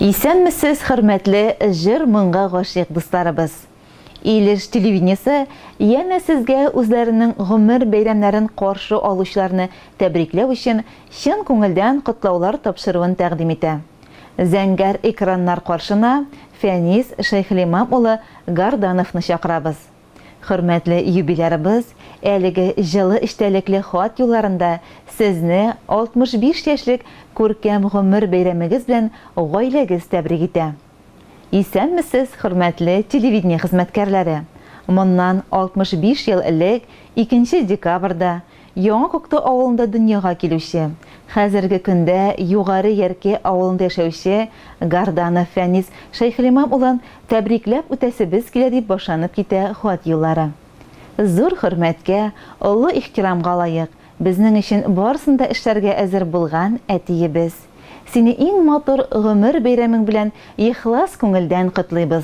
Исәнмесез, хөрмәтле җыр моңга гашыйк дусларыбыз. Илеш телевидениесе яңа сезгә үзләренең гомер бәйрәмнәрен каршы алучыларны тәбрикләү өчен чын күңелдән котлаулар тапшыруын тәкъдим итә. Зәңгәр экраннар каршына Фәнис Шәйхелимам улы Гардановны чакырабыз. Хөрмәтле юбилярыбыз, әлеге җылы эчтәлекле хат юлларында сезне 65 яшьлек күркәм гомер бәйрәмегез белән гаиләгез тәбрик итә. Исәнмесез, хөрмәтле телевидение хезмәткәрләре. Моннан 65 ел элек, 2 декабрьдә Яңа Күктау авылында дөньяга килүче, хәзерге көндә Югары Ярке авылында яшәүче Гарданов Фәнис Шәйхелимам улын тәбрикләп үтәсебез килә дип башланып китә хат юллары. Зур хөрмәткә, олы ихтирамга лаек, безнең өчен барысын да эшләргә әзер булган әтиебез. Сине иң матур гомер бәйрәмең белән ихлас күңелдән котлыйбыз.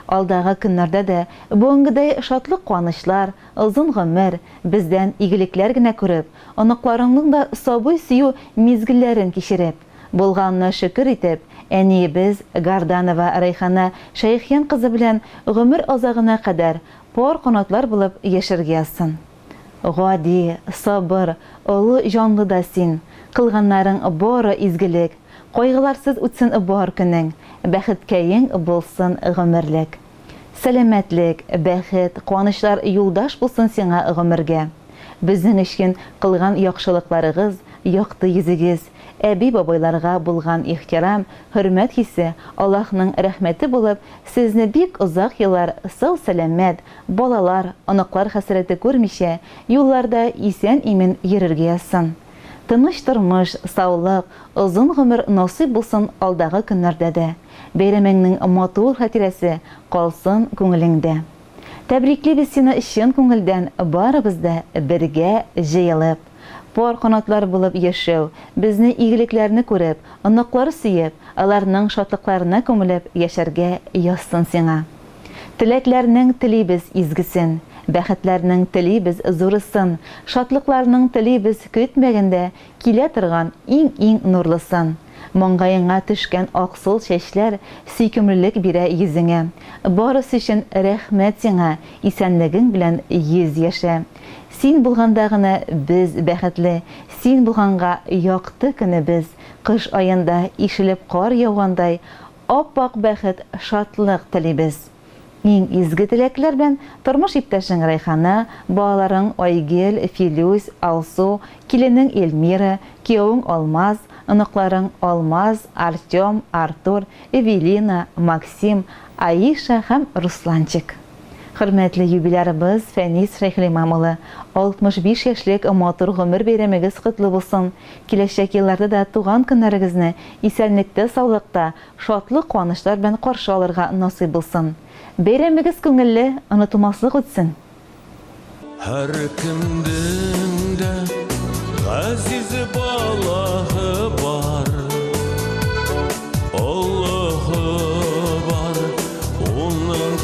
Алдагы көннәрдә дә бүгенгедәй шатлык куанычлар, озын гомер, бездән игелекләр генә күреп, анакларыңның да сабый сөю мизгелләрен кичереп, булганына шөкер итеп, әниебез Гарданова Райхана Шәйхиян кызы белән гомер азагына кадәр пар канатлар булып яшәргә язсын. Гади, сабыр, олы җанлы да син, кылганнарың бары изгелек, кайгыларсыз үтсен бар көнең, бәхеткәең булсын гомерлек. Сәламәтлек, бәхет, куанычлар юлдаш булсын сиңа гомергә. Безнең өчен кылган яхшылыкларыгыз, якты йөзегез, әби-бабайларга булган ихтирам, хөрмәт хисе Аллаһның рәхмәте булып, сезне бик озак еллар сау-сәламәт, балалар, анаклар хәсрәте күрмичә, юлларда исән-имин йөрергә язсын. Тыныч тормыш, саулык, озын гомер насыйп булсын алдагы көннәрдә дә. Бәйрәмеңнең матур хатирәсе калсын күңелеңдә. Тәбриклибез сине чын күңелдән, барыбыз да бергә җыелып. Пар канатлар булып яшәү, безне игелекләрне күреп, анаклары сөеп, аларның шатлыкларына күмелеп яшәргә язсын сиңа. Теләкләрнең телибез изгесен, бәхетләрнең телибез зурысын, шатлыкларның телибез көтмәгәндә килә торган иң нурлысын. Маңгаеңа төшкән аксыл чәчләр сөйкемлелек бирә йөзеңә. Барысы өчен рәхмәт сиңа, исәнлегең белән 100 яшә. Син булганда гына без бәхетле, син булганга якты көнебез, кыш аенда ишелеп кар яугандай, ап-ак бәхет, шатлык телибез. Иң изге теләкләр белән тормыш иптәшең Райхана, балаларың Айгел, Филюс, Алсу, киленең Эльмира, кияүең Алмаз, анакларың Алмаз, Артем, Артур, Эвелина, Максим, Аиша һәм Русланчик. Хөрмәтле юбилярыбыз Фәнис Шәйхелимам улы, 65 яшьлек матур гомер бәйрәмегез котлы булсын. Киләчәк елларда да туган көннәрегезне исәнлектә, саулыкта, шатлык, куанычлар белән каршы алырга насыйп булсын. Бәйрәмегез күңелле, онытылмаслык үтсен. Һәр кемдең дә газиз балаһы бар, олыһы бар, уның